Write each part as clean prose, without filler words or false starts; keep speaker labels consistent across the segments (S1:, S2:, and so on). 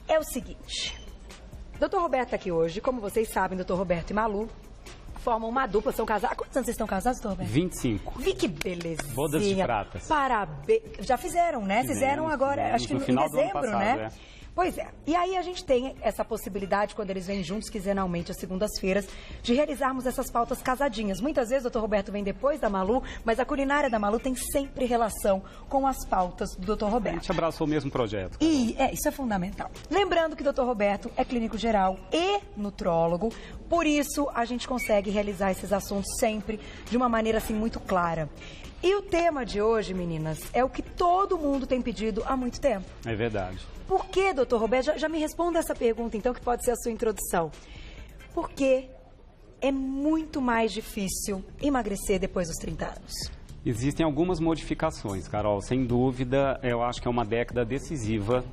S1: É o seguinte, Dr. Roberto está aqui hoje, como vocês sabem, Dr. Roberto e Malu formam uma dupla, são casados. Há quantos anos vocês estão casados, Dr. Roberto?
S2: 25.
S1: Vi que belezinha.
S2: Bodas de pratas.
S1: Parabéns. Já fizeram, né? Fizeram agora, acho que no final
S2: do ano
S1: dezembro,
S2: passado,
S1: né?
S2: é.
S1: Pois é. E aí a gente tem essa possibilidade, quando eles vêm juntos, quinzenalmente, às segundas-feiras, de realizarmos essas pautas casadinhas. Muitas vezes o Dr. Roberto vem depois da Malu, mas a culinária da Malu tem sempre relação com as pautas do Dr.
S2: A
S1: Roberto.
S2: gente abraçou o mesmo projeto.
S1: E isso é fundamental. Lembrando que o Dr. Roberto é clínico geral e nutrólogo, por isso a gente consegue realizar esses assuntos sempre de uma maneira assim muito clara. E o tema de hoje, meninas, é o que todo mundo tem pedido há muito tempo.
S2: É verdade.
S1: Por que, doutor Roberto? Já me responda essa pergunta, então, que pode ser a sua introdução. Por que é muito mais difícil emagrecer depois dos 30 anos?
S2: Existem algumas modificações, Carol. Sem dúvida, eu acho que é uma década decisiva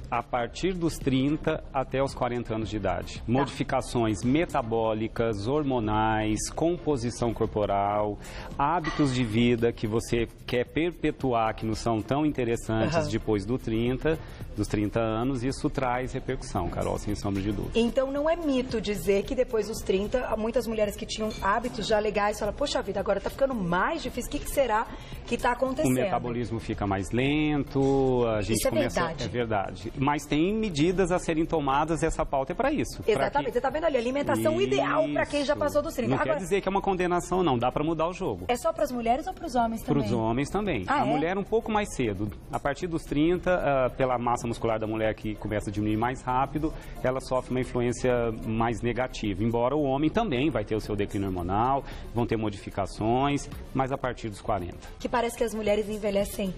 S2: a partir dos 30 até os 40 anos de idade. Modificações metabólicas, hormonais, composição corporal, hábitos de vida que você quer perpetuar, que não são tão interessantes depois dos 30 anos, isso traz repercussão, Carol, sem sombra de dúvida.
S1: Então não é mito dizer que depois dos 30, muitas mulheres que tinham hábitos já legais falam, poxa vida, agora tá ficando mais difícil, o que será que tá acontecendo?
S2: O metabolismo fica mais lento, a gente
S1: isso é
S2: começa...
S1: verdade.
S2: É verdade. Mas tem medidas a serem tomadas, essa pauta é para isso.
S1: Exatamente, você tá vendo ali, alimentação ideal para quem já passou dos 30.
S2: Não
S1: Agora,
S2: quer dizer que é uma condenação, não, dá para mudar o jogo.
S1: é só para as mulheres ou para os homens também?
S2: Para os homens também. A mulher um pouco mais cedo. A partir dos 30, pela massa muscular da mulher que começa a diminuir mais rápido, ela sofre uma influência mais negativa. Embora o homem também vai ter o seu declínio hormonal, vão ter modificações, mas a partir dos 40.
S1: Que parece que as mulheres envelhecem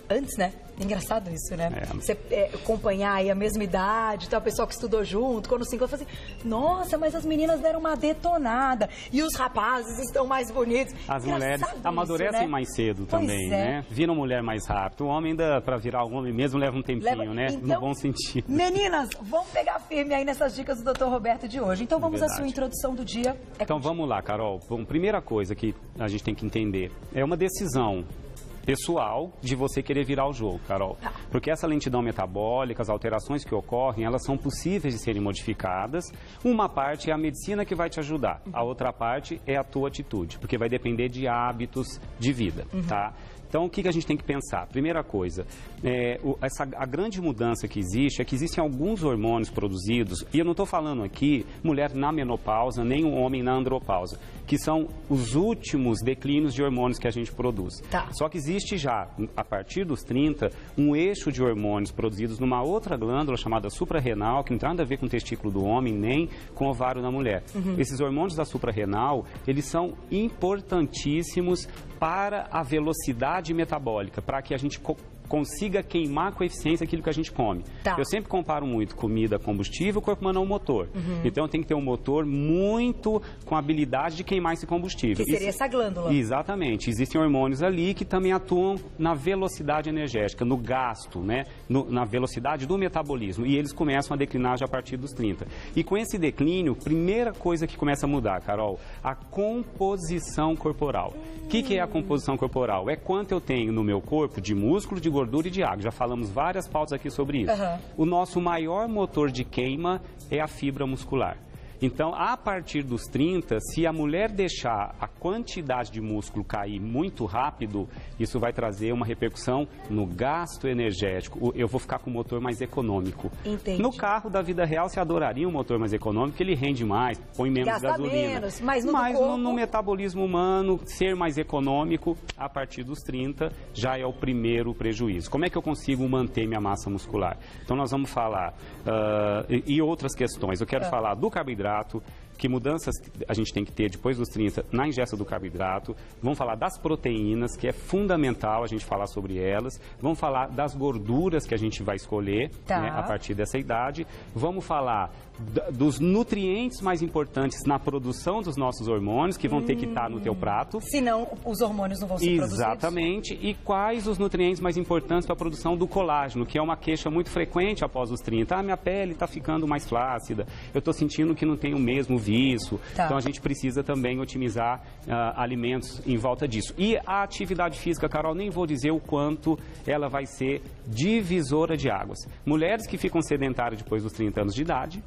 S1: antes, né? Engraçado isso, né? Você acompanhar aí a mesma idade, tal, o pessoal que estudou junto, quando 5 anos, fala assim, nossa, mas as meninas deram uma detonada e os rapazes estão mais bonitos.
S2: As mulheres amadurecem mais cedo também, né? Viram mulher mais rápido. O homem ainda, para virar um homem mesmo, leva um tempinho, né?
S1: Então,
S2: no bom sentido.
S1: Meninas, vamos pegar firme aí nessas dicas do Dr. Roberto de hoje. Então vamos à sua introdução do dia.
S2: Então vamos lá, Carol. Bom, primeira coisa que a gente tem que entender, é uma decisão pessoal de você querer virar o jogo, Carol. Porque essa lentidão metabólica, as alterações que ocorrem, elas são possíveis de serem modificadas. Uma parte é a medicina que vai te ajudar. A outra parte é a tua atitude, porque vai depender de hábitos de vida, tá? Então, o que a gente tem que pensar? Primeira coisa, a grande mudança que existe é que existem alguns hormônios produzidos, e eu não estou falando aqui mulher na menopausa, nem um homem na andropausa, que são os últimos declínios de hormônios que a gente produz. Só que existe já, a partir dos 30, um eixo de hormônios produzidos numa outra glândula chamada suprarrenal, que não tem nada a ver com o testículo do homem, nem com o ovário da mulher. Esses hormônios da suprarrenal, eles são importantíssimos para a velocidade metabólica, para que a gente consiga queimar com eficiência aquilo que a gente come. Eu sempre comparo muito comida, combustível, o corpo humano é um motor. Então tem que ter um motor muito com a habilidade de queimar esse combustível.
S1: Que seria essa glândula.
S2: Exatamente. Existem hormônios ali que também atuam na velocidade energética, no gasto, né? Na velocidade do metabolismo. E eles começam a declinar já a partir dos 30. E com esse declínio, primeira coisa que começa a mudar, Carol, a composição corporal. O que é a composição corporal? É quanto eu tenho no meu corpo de músculo, de gordura e de água. Já falamos várias pautas aqui sobre isso. O nosso maior motor de queima é a fibra muscular. Então, a partir dos 30, se a mulher deixar a quantidade de músculo cair muito rápido, isso vai trazer uma repercussão no gasto energético. Eu vou ficar com o motor mais econômico.
S1: Entendi.
S2: No carro da vida real, você adoraria um motor mais econômico, porque ele rende mais, põe menos
S1: gasta
S2: gasolina.
S1: Menos, mas
S2: no metabolismo humano, ser mais econômico, a partir dos 30, já é o primeiro prejuízo. Como é que eu consigo manter minha massa muscular? Então, nós vamos falar, e outras questões. Eu quero falar do carboidrato, que mudanças a gente tem que ter depois dos 30 na ingesta do carboidrato. Vamos falar das proteínas, que é fundamental a gente falar sobre elas. Vamos falar das gorduras que a gente vai escolher, né, a partir dessa idade. Vamos falar dos nutrientes mais importantes na produção dos nossos hormônios, que vão ter que estar no teu prato.
S1: Senão, os hormônios não vão ser produzidos.
S2: Exatamente. E quais os nutrientes mais importantes para a produção do colágeno, que é uma queixa muito frequente após os 30. Minha pele está ficando mais flácida, eu estou sentindo que não tenho o mesmo serviço.
S1: Tá.
S2: Então a gente precisa também otimizar alimentos em volta disso. E a atividade física, Carol, nem vou dizer o quanto ela vai ser divisora de águas. Mulheres que ficam sedentárias depois dos 30 anos de idade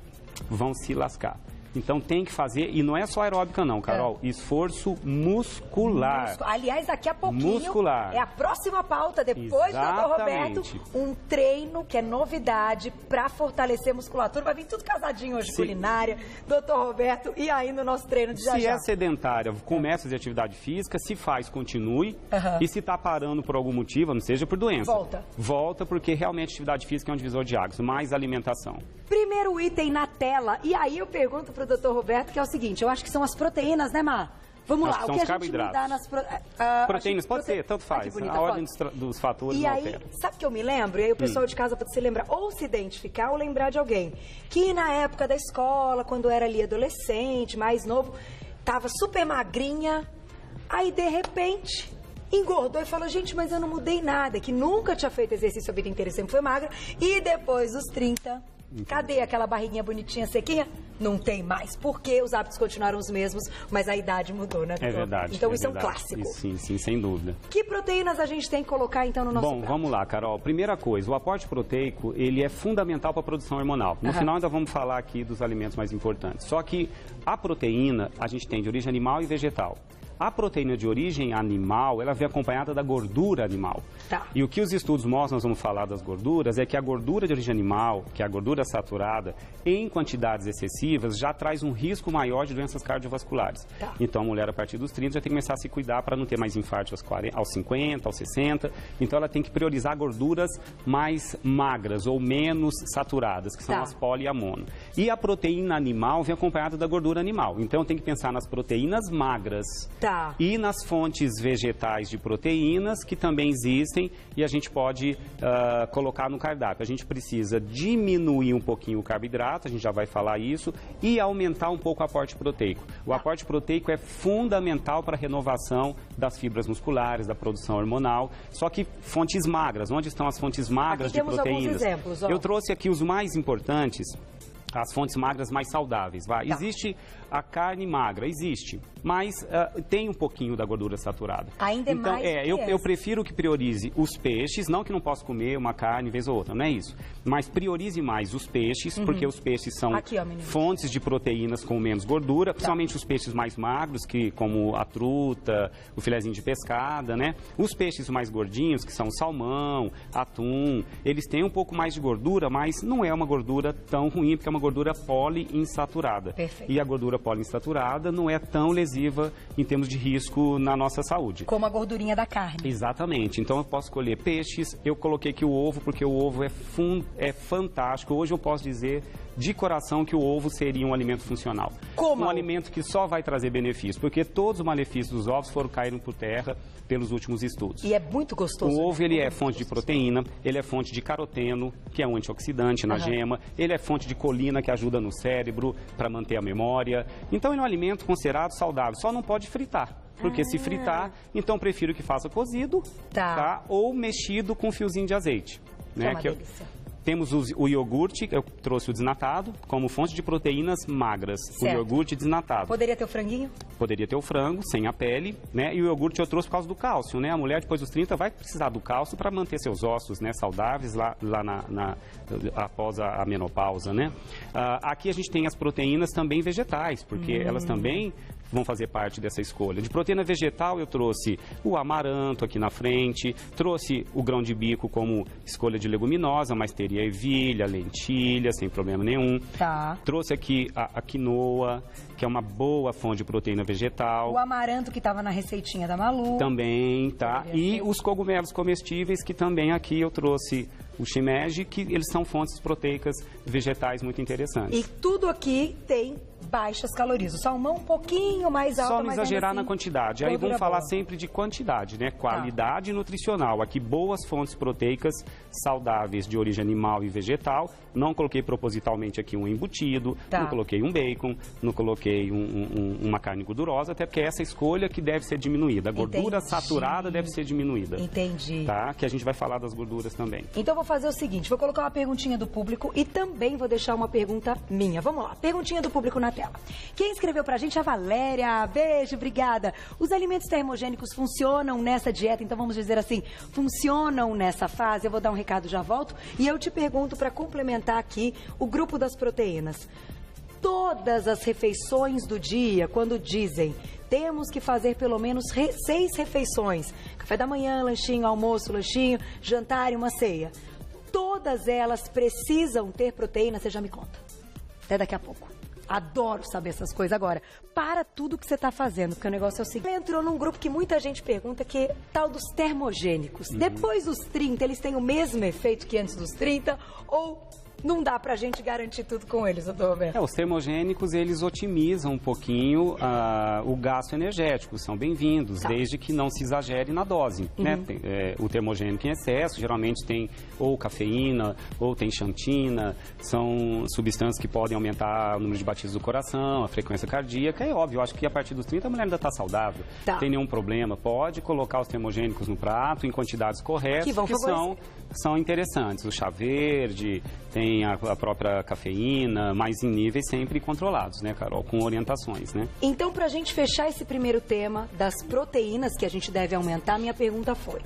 S2: vão se lascar. Então tem que fazer, e não é só aeróbica não, Carol, esforço muscular.
S1: Aliás, daqui a pouquinho
S2: muscular.
S1: É a próxima pauta, depois do Dr. Roberto, um treino que é novidade para fortalecer a musculatura. Vai vir tudo casadinho hoje, culinária, Dr. Roberto, e aí no nosso treino de já.
S2: Se é sedentária, comece a fazer atividade física, se faz, continue, e se está parando por algum motivo, não seja por doença. Volta, porque realmente atividade física é um divisor de águas, mais alimentação.
S1: Primeiro item na tela, e aí eu pergunto para o Dr. Roberto, que é o seguinte, eu acho que são as proteínas, né, Mar? Vamos lá, o que a gente me dá nas
S2: proteínas, pode ser, tanto faz. A ordem dos fatores não altera.
S1: E aí, sabe o que eu me lembro? E aí o pessoal de casa pode se lembrar, ou se identificar, ou lembrar de alguém. Que na época da escola, quando era ali adolescente, mais novo, tava super magrinha, aí de repente engordou e falou, gente, mas eu não mudei nada, que nunca tinha feito exercício a vida inteira, sempre foi magra, e depois dos 30... Cadê aquela barriguinha bonitinha, sequinha? Não tem mais, porque os hábitos continuaram os mesmos, mas a idade mudou, né?
S2: É verdade.
S1: Então isso é um clássico.
S2: Sim, sem dúvida.
S1: Que proteínas a gente tem que colocar, então, no nosso prato?
S2: Vamos lá, Carol. Primeira coisa, o aporte proteico, ele é fundamental para a produção hormonal. No final, ainda vamos falar aqui dos alimentos mais importantes. Só que a proteína, a gente tem de origem animal e vegetal. A proteína de origem animal, ela vem acompanhada da gordura animal.
S1: Tá.
S2: E o que os estudos mostram, nós vamos falar das gorduras, é que a gordura de origem animal, que é a gordura saturada, em quantidades excessivas, já traz um risco maior de doenças cardiovasculares.
S1: Tá.
S2: Então, a mulher, a partir dos 30, já tem que começar a se cuidar para não ter mais infarto aos 50, aos 60. Então, ela tem que priorizar gorduras mais magras ou menos saturadas, que são as poli e a mono. E a proteína animal vem acompanhada da gordura animal. Então, tem que pensar nas proteínas magras. E nas fontes vegetais de proteínas, que também existem, e a gente pode colocar no cardápio. A gente precisa diminuir um pouquinho o carboidrato, a gente já vai falar isso, e aumentar um pouco o aporte proteico. O aporte proteico é fundamental para a renovação das fibras musculares, da produção hormonal, só que fontes magras. Onde estão as fontes magras de proteínas?
S1: Alguns exemplos, ó.
S2: Eu trouxe aqui os mais importantes, as fontes magras mais saudáveis. Existe a carne magra, existe, mas tem um pouquinho da gordura saturada.
S1: Ainda é mais
S2: eu prefiro que priorize os peixes, não que não possa comer uma carne vez ou outra, não é isso. Mas priorize mais os peixes, porque os peixes são fontes de proteínas com menos gordura, principalmente os peixes mais magros, como a truta, o filezinho de pescada, né? Os peixes mais gordinhos, que são salmão, atum, eles têm um pouco mais de gordura, mas não é uma gordura tão ruim, porque é uma gordura poliinsaturada.
S1: Perfeito.
S2: E a gordura poliinsaturada não é tão lesiva em termos de risco na nossa saúde.
S1: Como a gordurinha da carne.
S2: Exatamente. Então eu posso escolher peixes, eu coloquei aqui o ovo, porque o ovo é fantástico. Hoje eu posso dizer de coração que o ovo seria um alimento funcional.
S1: Como?
S2: Um alimento que só vai trazer benefícios, porque todos os malefícios dos ovos caíram por terra pelos últimos estudos.
S1: E é muito gostoso.
S2: O ovo, ele é fonte de proteína, ele é fonte de caroteno, que é um antioxidante na gema, ele é fonte de colina, que ajuda no cérebro para manter a memória. Então, ele é um alimento considerado saudável, só não pode fritar. Porque se fritar, então prefiro que faça cozido, ou mexido com um fiozinho de azeite.
S1: Né? É uma delícia.
S2: Temos o iogurte, eu trouxe o desnatado, como fonte de proteínas magras.
S1: Certo.
S2: O iogurte desnatado.
S1: Poderia ter o franguinho?
S2: Poderia ter o frango, sem a pele, né? E o iogurte eu trouxe por causa do cálcio, né? A mulher depois dos 30 vai precisar do cálcio para manter seus ossos, né, saudáveis após a menopausa, né? Aqui a gente tem as proteínas também vegetais, porque elas também vão fazer parte dessa escolha. De proteína vegetal eu trouxe o amaranto aqui na frente, trouxe o grão de bico como escolha de leguminosa, mas teria ervilha, lentilha, sem problema nenhum. Trouxe aqui a quinoa, que é uma boa fonte de proteína vegetal.
S1: O amaranto que estava na receitinha da Malu.
S2: Também, E os cogumelos comestíveis, que também aqui eu trouxe o shimeji, que eles são fontes proteicas vegetais muito interessantes.
S1: E tudo aqui tem baixas calorias. O salmão um pouquinho mais alto,
S2: só não
S1: mas
S2: exagerar
S1: assim,
S2: na quantidade. Aí vamos falar sempre de quantidade, né? Qualidade nutricional. Aqui, boas fontes proteicas saudáveis de origem animal e vegetal. Não coloquei propositalmente aqui um embutido, não coloquei um bacon, não coloquei uma carne gordurosa, até porque é essa escolha que deve ser diminuída. A gordura saturada deve ser diminuída.
S1: Entendi.
S2: Que a gente vai falar das gorduras também.
S1: Então, vou fazer o seguinte, vou colocar uma perguntinha do público e também vou deixar uma pergunta minha. Vamos lá, perguntinha do público na tela. Quem escreveu pra gente é a Valéria. Beijo, obrigada. Os alimentos termogênicos funcionam nessa dieta, então vamos dizer assim, funcionam nessa fase? Eu vou dar um recado, já volto. E eu te pergunto para complementar aqui o grupo das proteínas. Todas as refeições do dia, quando dizem temos que fazer pelo menos 6 refeições, café da manhã, lanchinho, almoço, lanchinho, jantar e uma ceia, todas elas precisam ter proteína? Você já me conta. Até daqui a pouco. Adoro saber essas coisas. Agora, para tudo que você está fazendo, porque o negócio é o seguinte. Ele entrou num grupo que muita gente pergunta, que é tal dos termogênicos. Depois dos 30, eles têm o mesmo efeito que antes dos 30 ou... Não dá pra gente garantir tudo com eles, doutor Roberto.
S2: Os termogênicos, eles otimizam um pouquinho o gasto energético, são bem-vindos, desde que não se exagere na dose. Né? O termogênico em excesso, geralmente tem ou cafeína, ou tem xantina, são substâncias que podem aumentar o número de batidas do coração, a frequência cardíaca. É óbvio, eu acho que a partir dos 30 a mulher ainda está saudável, não tem nenhum problema. Pode colocar os termogênicos no prato em quantidades corretas, que são interessantes. O chá verde, tem a própria cafeína, mas em níveis sempre controlados, né, Carol? Com orientações, né?
S1: Então, pra gente fechar esse primeiro tema das proteínas que a gente deve aumentar, minha pergunta foi: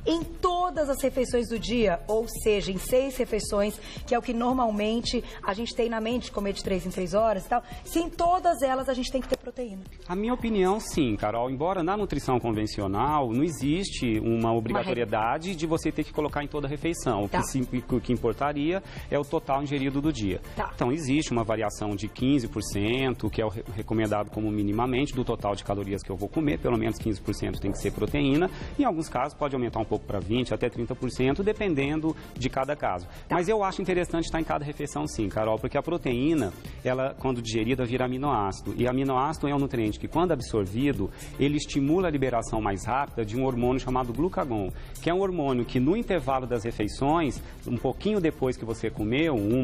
S1: em todas as refeições do dia, ou seja, em 6 refeições, que é o que normalmente a gente tem na mente, comer de 3 em 3 horas e tal, se em todas elas a gente tem que ter proteína?
S2: A minha opinião, sim, Carol. Embora na nutrição convencional não existe uma obrigatoriedade de você ter que colocar em toda a refeição. O que importaria é o total ingerido do dia. Então, existe uma variação de 15%, que é o recomendado como minimamente do total de calorias que eu vou comer, pelo menos 15% tem que ser proteína. Em alguns casos pode aumentar um pouco para 20%, até 30%, dependendo de cada caso. Mas eu acho interessante estar em cada refeição, sim, Carol, porque a proteína, ela, quando digerida, vira aminoácido. E aminoácido é um nutriente que, quando absorvido, ele estimula a liberação mais rápida de um hormônio chamado glucagon, que é um hormônio que, no intervalo das refeições, um pouquinho depois que você comeu,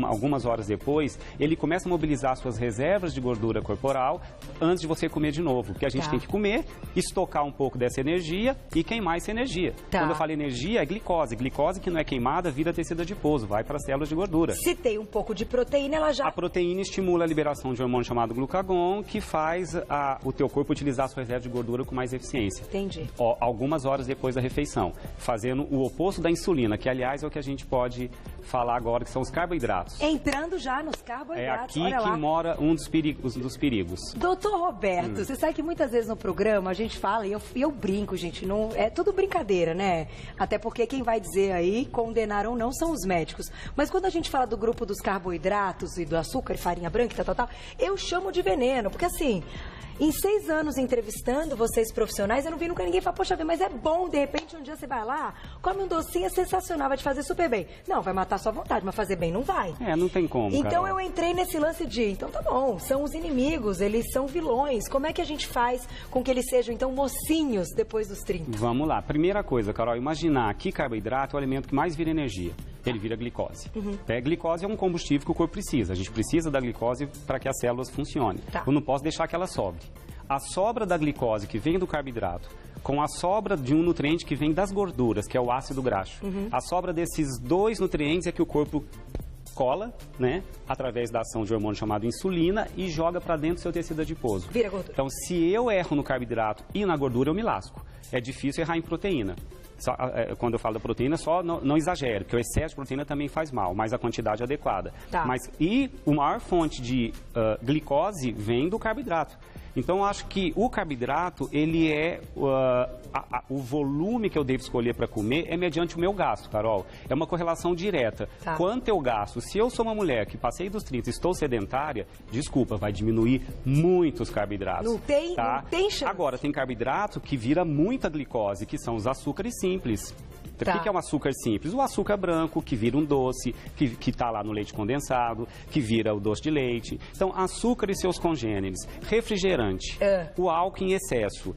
S2: algumas horas depois, ele começa a mobilizar suas reservas de gordura corporal antes de você comer de novo. Porque a gente tem que comer, estocar um pouco dessa energia e queimar essa energia. Quando eu falo energia, é glicose. Glicose que não é queimada vira tecido adiposo, vai para as células de gordura.
S1: Se tem um pouco de proteína, ela já...
S2: A proteína estimula a liberação de um hormônio chamado glucagon, que faz o teu corpo utilizar a sua reserva de gordura com mais eficiência.
S1: Entendi.
S2: Algumas horas depois da refeição, fazendo o oposto da insulina, que, aliás, é o que a gente pode falar agora, que são os carboidratos.
S1: Entrando já nos carboidratos.
S2: É aqui que mora um dos perigos.
S1: Doutor Roberto, você sabe que muitas vezes no programa a gente fala, e eu brinco, gente, não, é tudo brincadeira, né? Até porque quem vai dizer aí, condenar ou não, são os médicos. Mas quando a gente fala do grupo dos carboidratos e do açúcar e farinha branca e tal, eu chamo de veneno, porque assim... Em 6 anos entrevistando vocês profissionais, eu não vi nunca ninguém falar, poxa, mas é bom, de repente um dia você vai lá, come um docinho, é sensacional, vai te fazer super bem. Não, vai matar a sua vontade, mas fazer bem não vai.
S2: Não tem como,
S1: Então
S2: Carol.
S1: Eu entrei nesse lance de, então tá bom, são os inimigos, eles são vilões. Como é que a gente faz com que eles sejam, então, mocinhos depois dos 30?
S2: Vamos lá. Primeira coisa, Carol, imaginar que carboidrato é o alimento que mais vira energia. Ele vira glicose. Glicose é um combustível que o corpo precisa. A gente precisa da glicose para que as células funcionem. Eu não posso deixar que ela sobre. A sobra da glicose que vem do carboidrato com a sobra de um nutriente que vem das gorduras, que é o ácido graxo. A sobra desses 2 nutrientes é que o corpo cola, né, através da ação de um hormônio chamado insulina e joga para dentro do seu tecido adiposo.
S1: Vira gordura.
S2: Então, se eu erro no carboidrato e na gordura, eu me lasco. É difícil errar em proteína. Quando eu falo da proteína, só não exagero, porque o excesso de proteína também faz mal, mas a quantidade adequada. E a maior fonte de glicose vem do carboidrato. Então, eu acho que o carboidrato, ele é o volume que eu devo escolher para comer é mediante o meu gasto, Carol. É uma correlação direta. Quanto eu gasto? Se eu sou uma mulher que passei dos 30 e estou sedentária, desculpa, vai diminuir muito os carboidratos.
S1: Não tem chance.
S2: Agora, tem carboidrato que vira muita glicose, que são os açúcares simples. O que é um açúcar simples? O açúcar branco, que vira um doce, que está lá no leite condensado, que vira o doce de leite. Então, açúcar e seus congêneres, refrigerante, o álcool em excesso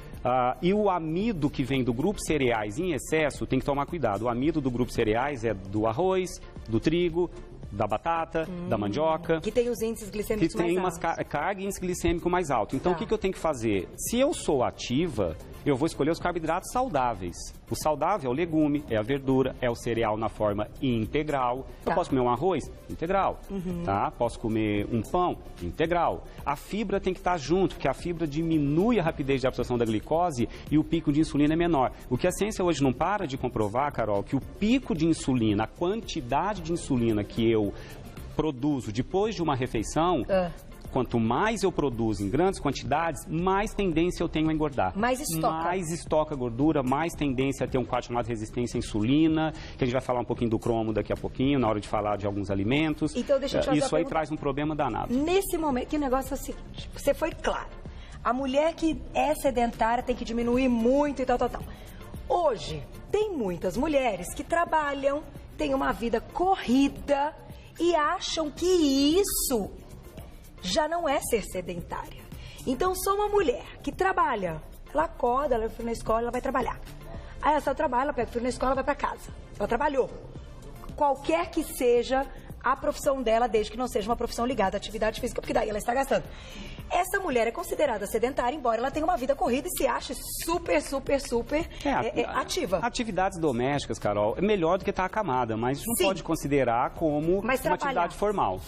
S2: e o amido que vem do grupo cereais em excesso, tem que tomar cuidado. O amido do grupo cereais é do arroz, do trigo, da batata, da mandioca.
S1: Que tem os índices glicêmicos mais altos.
S2: Que tem uma carga e índice glicêmico mais alto. Então, o que eu tenho que fazer? Se eu sou ativa, eu vou escolher os carboidratos saudáveis. O saudável é o legume, é a verdura, é o cereal na forma integral. Eu posso comer um arroz? Integral. Tá? Posso comer um pão? Integral. A fibra tem que estar junto, porque a fibra diminui a rapidez de absorção da glicose e o pico de insulina é menor. O que a ciência hoje não para de comprovar, Carol, que o pico de insulina, a quantidade de insulina que eu produzo depois de uma refeição... Quanto mais eu produzo em grandes quantidades, mais tendência eu tenho a engordar.
S1: Mais estoca.
S2: Mais estoca gordura, mais tendência a ter um quadro chamado resistência à insulina, que a gente vai falar um pouquinho do cromo daqui a pouquinho, na hora de falar de alguns alimentos.
S1: Então, deixa eu te fazer
S2: Isso aí traz um problema danado.
S1: Nesse momento, que o negócio é o seguinte, você foi claro. A mulher que é sedentária tem que diminuir muito e tal. Hoje, tem muitas mulheres que trabalham, têm uma vida corrida e acham que isso... já não é ser sedentária. Então, sou uma mulher que trabalha. Ela acorda, ela vai na escola, ela vai trabalhar. Aí ela só trabalha, ela pega o filho na escola, ela vai para casa. Ela trabalhou. Qualquer que seja a profissão dela, desde que não seja uma profissão ligada à atividade física, porque daí ela está gastando. Essa mulher é considerada sedentária, embora ela tenha uma vida corrida e se ache super ativa.
S2: Atividades domésticas, Carol, é melhor do que estar acamada, mas não pode considerar como uma atividade formal.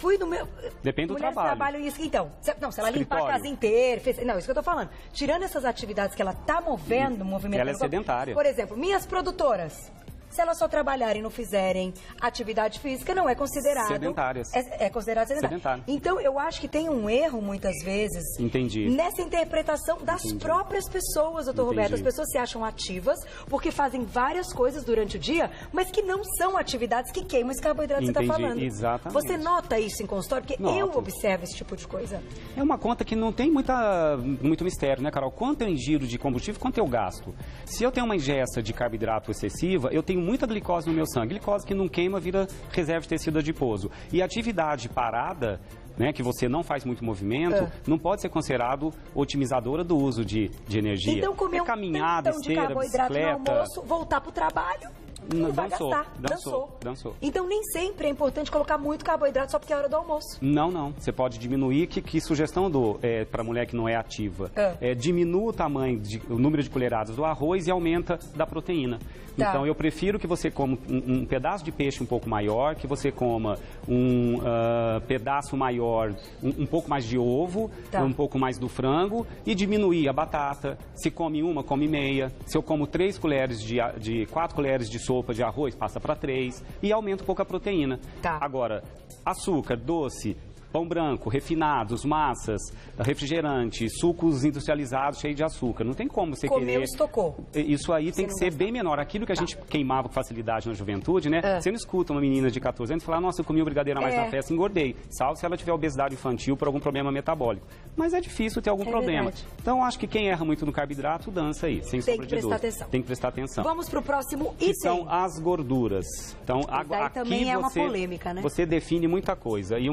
S2: Depende do trabalho.
S1: Trabalho isso. Então, se ela limpar a casa inteira, não, isso que eu tô falando. Tirando essas atividades que ela tá movimentando.
S2: Ela é sedentária.
S1: Por exemplo, minhas produtoras. Se elas só trabalharem e não fizerem atividade física, não é considerado...
S2: Sedentárias.
S1: É considerado sedentário. Então, eu acho que tem um erro, muitas vezes...
S2: Entendi.
S1: Nessa interpretação das próprias pessoas, doutor Roberto. As pessoas se acham ativas porque fazem várias coisas durante o dia, mas que não são atividades que queimam esse carboidrato que você está falando.
S2: Exatamente.
S1: Você nota isso em consultório? Porque eu observo esse tipo de coisa.
S2: É uma conta que não tem muito mistério, né, Carol? Quanto eu ingiro de combustível, quanto eu gasto? Se eu tenho uma ingesta de carboidrato excessiva, eu tenho muita glicose no meu sangue. Glicose que não queima vira reserva de tecido adiposo. E atividade parada, né, que você não faz muito movimento, não pode ser considerado otimizadora do uso de energia.
S1: Então, comer
S2: caminhada, esteira,
S1: de carboidrato
S2: bicicleta,
S1: no almoço, voltar para o trabalho... Não vai gastar. Dançou. Então, nem sempre é importante colocar muito carboidrato só porque é hora do almoço.
S2: Não. Você pode diminuir. Que sugestão dou para a mulher que não é ativa? Diminua o número de colheradas do arroz e aumenta da proteína. Então, eu prefiro que você coma um pedaço de peixe um pouco maior, que você coma um pedaço maior, um pouco mais de ovo, um pouco mais do frango e diminuir a batata. Se come uma, come meia. Se eu como 4 colheres de sopa de arroz, passa para 3 e aumenta um pouco a proteína. Agora, açúcar, doce, pão branco, refinados, massas, refrigerante, sucos industrializados cheios de açúcar. Não tem como você querer...
S1: estocou.
S2: Isso aí tem que ser bem menor. Aquilo que a gente queimava com facilidade na juventude, né? Você não escuta uma menina de 14 anos falar, nossa, eu comi o brigadeiro a mais na festa, engordei. Salvo se ela tiver obesidade infantil por algum problema metabólico. Mas é difícil ter algum problema.
S1: Verdade.
S2: Então, acho que quem erra muito no carboidrato, dança aí, sem sombra de dúvida. Tem que prestar atenção.
S1: Vamos para o próximo item.
S2: Que são as gorduras. Então,
S1: aqui também é uma polêmica, né?
S2: Você define muita coisa. E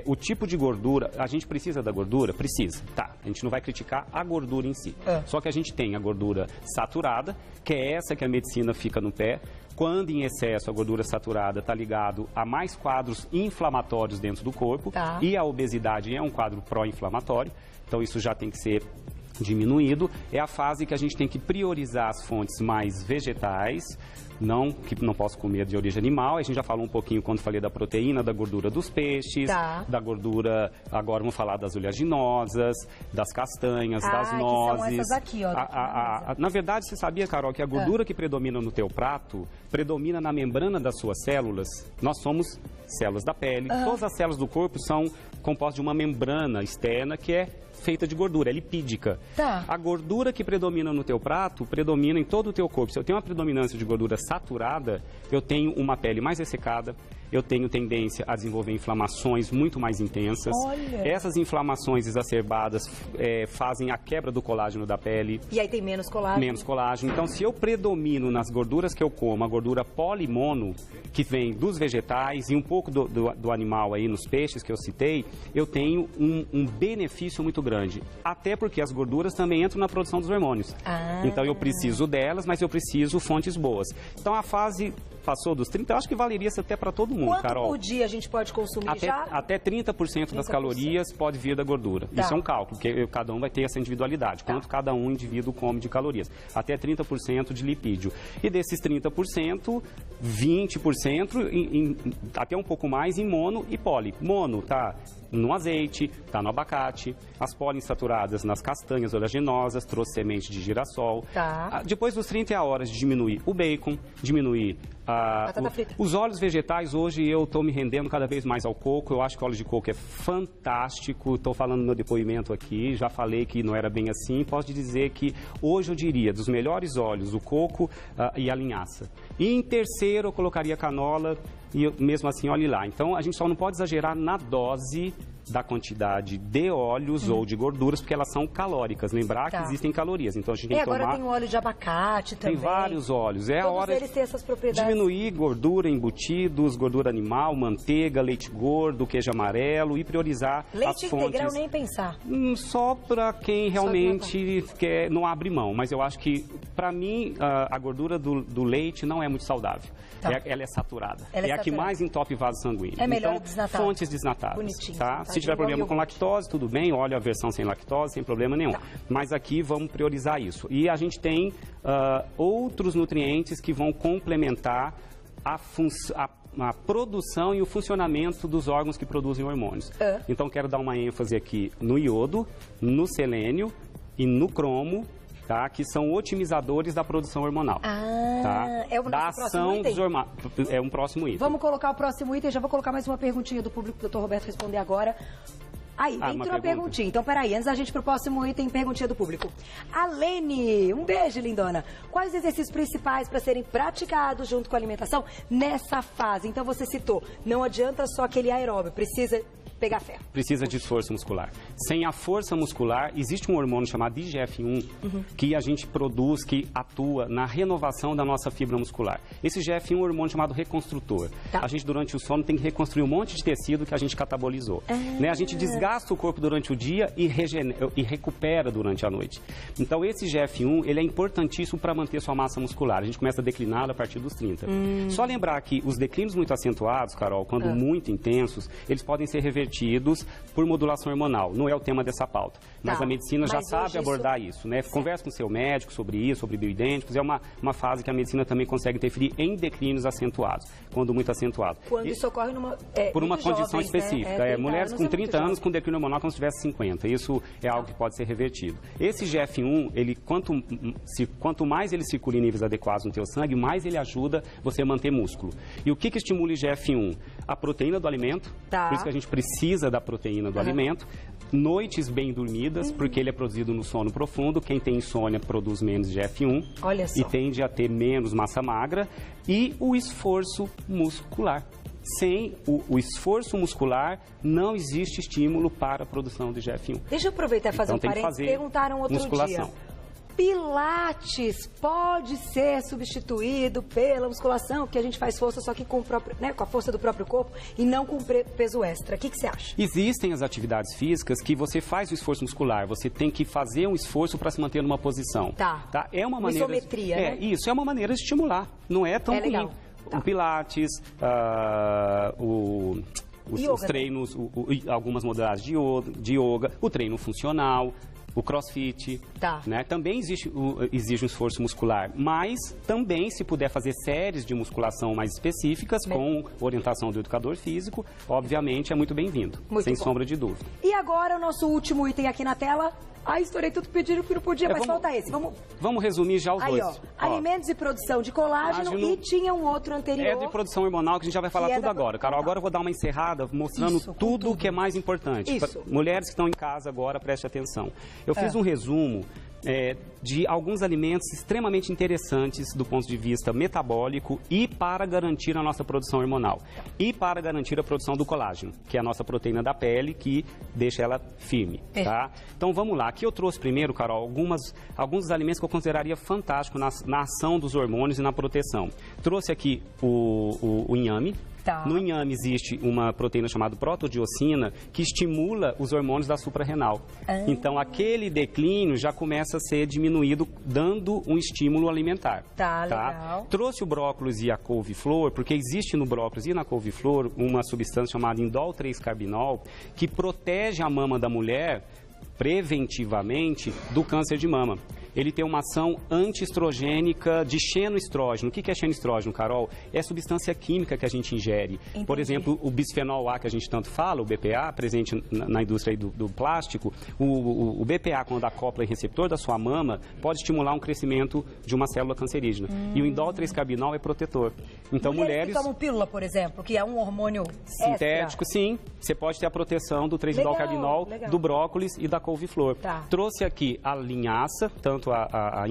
S2: o tipo de gordura, a gente precisa da gordura? Precisa. A gente não vai criticar a gordura em si. Só que a gente tem a gordura saturada, que é essa que a medicina fica no pé. Quando em excesso a gordura saturada está ligado a mais quadros inflamatórios dentro do corpo. E a obesidade é um quadro pró-inflamatório. Então isso já tem que ser diminuído. É a fase que a gente tem que priorizar as fontes mais vegetais, que não posso comer de origem animal. A gente já falou um pouquinho quando falei da proteína, da gordura dos peixes, da gordura, agora vamos falar das oleaginosas, das castanhas, das nozes.
S1: Que são essas aqui, ó.
S2: Na verdade, você sabia, Carol, que a gordura que predomina no teu prato, predomina na membrana das suas células. Nós somos células da pele. Todas as células do corpo são compostas de uma membrana externa que é feita de gordura, é lipídica. A gordura que predomina no teu prato, predomina em todo o teu corpo. Se eu tenho uma predominância de gordura saturada, eu tenho uma pele mais ressecada, eu tenho tendência a desenvolver inflamações muito mais intensas. Essas inflamações exacerbadas fazem a quebra do colágeno da pele.
S1: E aí tem menos colágeno.
S2: Menos colágeno. Então, se eu predomino nas gorduras que eu como, a gordura polimono, que vem dos vegetais e um pouco do animal aí, nos peixes que eu citei, eu tenho um benefício muito grande. Até porque as gorduras também entram na produção dos hormônios. Então, eu preciso delas, mas eu preciso fontes boas. Então, a fase passou dos 30, eu acho que valeria isso até para todo mundo,
S1: Quanto
S2: Carol.
S1: por dia a gente pode consumir já?
S2: Até 30% das calorias pode vir da gordura.
S1: Tá.
S2: Isso é um cálculo, porque cada um vai ter essa individualidade. Quanto cada um indivíduo come de calorias. Até 30% de lipídio. E desses 30%, 20%, até um pouco mais em mono e poli. Mono tá no azeite, tá no abacate, as poliinsaturadas nas castanhas oleaginosas, trouxe semente de girassol.
S1: Tá.
S2: Depois dos 30 é a hora de diminuir o bacon, diminuir os óleos vegetais. Hoje eu estou me rendendo cada vez mais ao coco. Eu acho que o óleo de coco é fantástico. Estou falando no meu depoimento aqui, já falei que não era bem assim. Posso te dizer que hoje eu diria dos melhores óleos, o coco e a linhaça. E em terceiro eu colocaria canola e mesmo assim, olhe lá. Então a gente só não pode exagerar na dose da quantidade de óleos ou de gorduras, porque elas são calóricas. Lembrar que existem calorias, então a gente tem que tomar...
S1: agora tem o óleo de abacate também.
S2: Tem vários óleos. É
S1: Todos
S2: a hora
S1: eles têm essas propriedades.
S2: Diminuir gordura, embutidos, gordura animal, manteiga, leite gordo, queijo amarelo e priorizar
S1: leite
S2: as fontes.
S1: Leite integral nem pensar.
S2: Só para quem realmente não abre mão. Mas eu acho que, para mim, a gordura do leite não é muito saudável.
S1: Tá.
S2: Ela é saturada.
S1: Ela é
S2: a que mais entope vaso sanguíneo.
S1: É melhor
S2: então,
S1: desnatada.
S2: fontes desnatadas.
S1: Bonitinho.
S2: Tá? Se tiver problema com lactose, tudo bem, olha a versão sem lactose, sem problema nenhum.
S1: Tá.
S2: Mas aqui vamos priorizar isso. E a gente tem outros nutrientes que vão complementar a produção e o funcionamento dos órgãos que produzem hormônios. Então, quero dar uma ênfase aqui no iodo, no selênio e no cromo, tá? Que são otimizadores da produção hormonal. Tá?
S1: É o nosso próximo item?
S2: É um próximo item.
S1: Vamos colocar o próximo item. Já vou colocar mais uma perguntinha do público para o Dr. Roberto responder agora. Aí, entra uma perguntinha. Então, peraí, antes da gente ir pro próximo item, perguntinha do público. Alene, um beijo, lindona. Quais os exercícios principais para serem praticados junto com a alimentação nessa fase? Então, você citou, não adianta só aquele aeróbio, precisa pegar ferro.
S2: Precisa de força muscular. Sem a força muscular, existe um hormônio chamado IGF-1 que a gente produz, que atua na renovação da nossa fibra muscular. Esse IGF-1 é um hormônio chamado reconstrutor. Tá. A gente, durante o sono, tem que reconstruir um monte de tecido que a gente catabolizou. Né? A gente desgasta o corpo durante o dia e recupera durante a noite. Então, esse IGF-1, ele é importantíssimo para manter sua massa muscular. A gente começa a declinar a partir dos 30. Só lembrar que os declínios muito acentuados, Carol, quando muito intensos, eles podem ser revertidos por modulação hormonal. Não é o tema dessa pauta. Mas a medicina já sabe abordar isso, né? Converse com seu médico sobre isso, sobre bioidênticos. É uma fase que a medicina também consegue interferir em declínios acentuados, quando muito acentuado.
S1: Quando isso ocorre
S2: por uma condição
S1: jovens,
S2: específica.
S1: Né?
S2: Mulheres com 30 anos com declínio hormonal como se tivesse 50. Isso é algo que pode ser revertido. Esse GF1, ele, quanto mais ele circula em níveis adequados no teu sangue, mais ele ajuda você a manter músculo. E o que estimula o GF1? A proteína do alimento. Por isso que a gente precisa da proteína do alimento. Noites bem dormidas, porque ele é produzido no sono profundo. Quem tem insônia produz menos GF1 e tende a ter menos massa magra. E o esforço muscular. Sem o esforço muscular, não existe estímulo para a produção de GF1.
S1: Deixa eu aproveitar e fazer um parênteses. Perguntaram outro dia. Pilates pode ser substituído pela musculação, que a gente faz força só que com a força do próprio corpo e não com peso extra. O que você acha? Existem as atividades físicas que você faz o esforço muscular, você tem que fazer um esforço para se manter numa posição. Tá. É uma maneira... Isometria, né? Isso, é uma maneira de estimular. Não é tão ruim. Legal. O Pilates, os treinos, algumas modalidades de yoga, o treino funcional, o crossfit, né? Também exige um esforço muscular, mas também, se puder fazer séries de musculação mais específicas, com orientação do educador físico, obviamente é muito bem-vindo, sem sombra de dúvida. E agora o nosso último item aqui na tela. Estourei tudo, pediram que não podia, mas falta esse. Vamos resumir já os dois. Alimentos e produção de colágeno e tinha um outro anterior. É de produção hormonal, que a gente já vai falar tudo agora. Carol, agora eu vou dar uma encerrada mostrando tudo o que é mais importante. Mulheres que estão em casa agora, preste atenção. Eu fiz um resumo de alguns alimentos extremamente interessantes do ponto de vista metabólico e para garantir a nossa produção hormonal. E para garantir a produção do colágeno, que é a nossa proteína da pele, que deixa ela firme, tá? Então vamos lá. Aqui eu trouxe primeiro, Carol, alguns alimentos que eu consideraria fantástico na ação dos hormônios e na proteção. Trouxe aqui o inhame, Tá.
S2: No inhame existe uma proteína chamada protodiocina que estimula os hormônios da suprarrenal. Então, aquele declínio já começa a ser diminuído, dando um estímulo alimentar.
S1: Tá, legal.
S2: Trouxe o brócolis e a couve-flor, porque existe no brócolis e na couve-flor uma substância chamada indol 3-carbinol que protege a mama da mulher preventivamente do câncer de mama. Ele tem uma ação antiestrogênica de xenoestrógeno. O que é xenoestrógeno, Carol? É a substância química que a gente ingere.
S1: Entendi.
S2: Por exemplo, o bisfenol A, que a gente tanto fala, o BPA, presente na indústria do plástico, o BPA, quando acopla em receptor da sua mama, pode estimular um crescimento de uma célula cancerígena. E o indol 3-carbinol é protetor. Então, mulheres
S1: que tomam pílula, por exemplo, que é um hormônio
S2: sintético, sim. Você pode ter a proteção do 3-indol-carbinol, do brócolis e da couve-flor.
S1: Tá.
S2: Trouxe aqui a linhaça, tanto a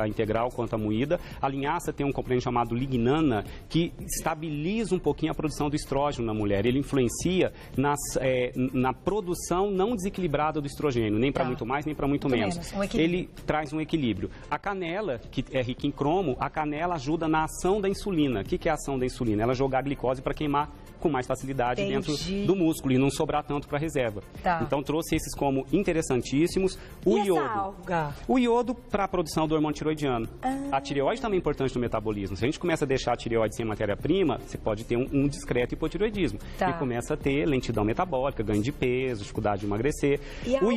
S2: integral quanto a moída. A linhaça tem um componente chamado lignana, que estabiliza um pouquinho a produção do estrógeno na mulher. Ele influencia na produção não desequilibrada do estrogênio, nem para muito mais, nem para muito menos. Ele traz um equilíbrio. A canela, que é rica em cromo, a canela ajuda na ação da insulina. O que é a ação da insulina? Ela jogar a glicose para queimar com mais facilidade dentro do músculo e não sobrar tanto para a reserva.
S1: Tá.
S2: Então, trouxe esses como interessantíssimos. O iodo.
S1: Essa alga?
S2: O iodo para a produção do hormônio tiroidiano. A tireoide também é importante no metabolismo. Se a gente começa a deixar a tireoide sem matéria-prima, você pode ter um discreto hipotireoidismo.
S1: Tá.
S2: E começa a ter lentidão metabólica, ganho de peso, dificuldade de emagrecer. O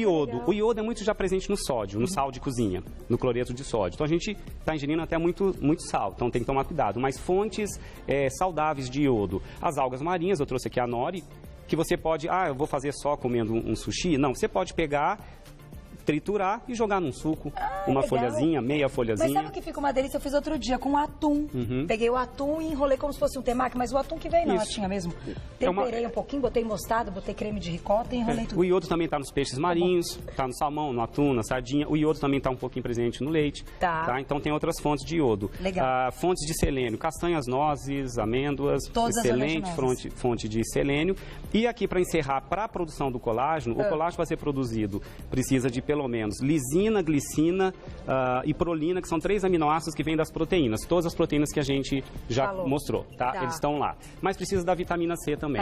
S2: iodo é muito já presente no sódio, no sal de cozinha, no cloreto de sódio. Então, a gente está ingerindo até muito sal, então tem que tomar cuidado. Mas fontes saudáveis de iodo. As algas marinhas, eu trouxe aqui a nori, que você pode, eu vou fazer só comendo um sushi. Não, você pode pegar, triturar e jogar num suco, uma folhazinha, meia folhazinha.
S1: Mas sabe o que fica uma delícia? Eu fiz outro dia com atum. Peguei o atum e enrolei como se fosse um temaki, mas o atum que veio na latinha mesmo. Temperei um pouquinho, botei mostarda, botei creme de ricota e enrolei tudo.
S2: O iodo também está nos peixes marinhos, está no salmão, no atum, na sardinha. O iodo também está um pouquinho presente no leite.
S1: Tá.
S2: Então tem outras fontes de iodo.
S1: Legal.
S2: Fontes de selênio, castanhas, nozes, amêndoas,
S1: todas
S2: excelente fonte de selênio. E aqui para encerrar, para a produção do colágeno, o colágeno vai ser produzido, precisa de pelo menos lisina, glicina e prolina, que são 3 aminoácidos que vêm das proteínas. Todas as proteínas que a gente já mostrou, tá? Eles estão lá. Mas precisa da vitamina C também.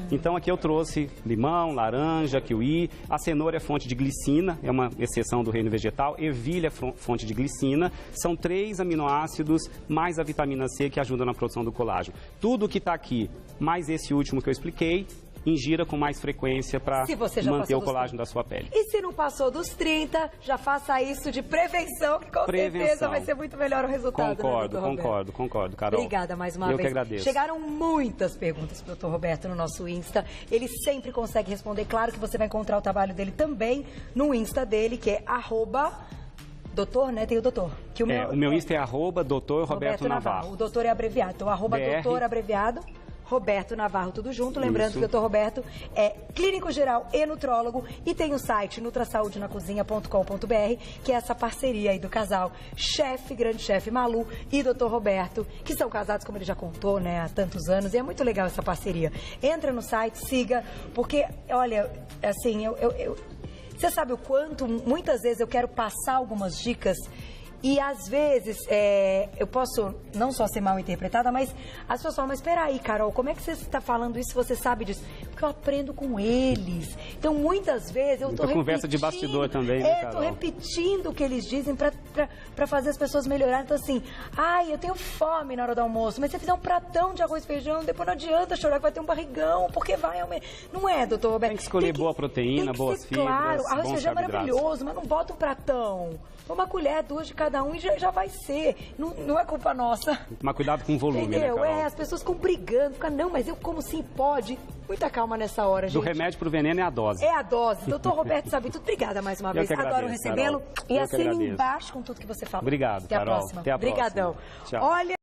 S2: Então aqui eu trouxe limão, laranja, kiwi. A cenoura é fonte de glicina, é uma exceção do reino vegetal. Ervilha é fonte de glicina. São 3 aminoácidos mais a vitamina C que ajudam na produção do colágeno. Tudo que está aqui, mais esse último que eu expliquei, ingira com mais frequência para manter o colágeno da sua pele.
S1: E se não passou dos 30, já faça isso de prevenção, que com certeza vai ser muito melhor o resultado.
S2: Concordo, Carol.
S1: Obrigada mais uma vez.
S2: Eu que agradeço.
S1: Chegaram muitas perguntas para o Dr. Roberto no nosso Insta. Ele sempre consegue responder. Claro que você vai encontrar o trabalho dele também no Insta dele, que é @doutor, né? Tem o doutor. Que
S2: o meu Insta é @Dr. Roberto Navarro.
S1: O doutor é abreviado. Então, @doutor abreviado. Roberto Navarro, tudo junto. Lembrando que o Dr. Roberto é clínico geral e nutrólogo e tem o site nutrasaudenacozinha.com.br, que é essa parceria aí do casal grande chefe Malu e Dr. Roberto, que são casados, como ele já contou, né, há tantos anos, e é muito legal essa parceria. Entra no site, siga, porque, olha, assim, você sabe o quanto, muitas vezes eu quero passar algumas dicas. E, às vezes, eu posso não só ser mal interpretada, mas as pessoas falam, mas espera aí, Carol, como é que você está falando isso se você sabe disso? Porque eu aprendo com eles. Então, muitas vezes, eu estou repetindo...
S2: conversa de bastidor também, né, Carol?
S1: Estou repetindo o que eles dizem para fazer as pessoas melhorarem. Então, assim, eu tenho fome na hora do almoço, mas se você fizer um pratão de arroz e feijão, depois não adianta chorar que vai ter um barrigão, porque vai aumentar. Não é, doutor Roberto?
S2: Tem que escolher boa proteína, boas fibras,
S1: claro, arroz e feijão é
S2: carboidratos.
S1: maravilhoso, mas não bota um pratão. Uma colher, 2 de cada um e já vai ser. Não é culpa nossa.
S2: Mas cuidado com o volume,
S1: entendeu?
S2: né, Carol?
S1: As pessoas ficam brigando, não, mas eu como sim, pode. Muita calma nessa hora, gente.
S2: Do remédio pro veneno é a dose.
S1: É a dose. Doutor Roberto sabe tudo. Obrigada mais uma vez. Adoro recebê-lo. E assine embaixo com tudo que você falou.
S2: Obrigado,
S1: Até
S2: Carol.
S1: a próxima.
S2: Até a próxima.
S1: Obrigadão.
S2: Tchau.
S1: Olha...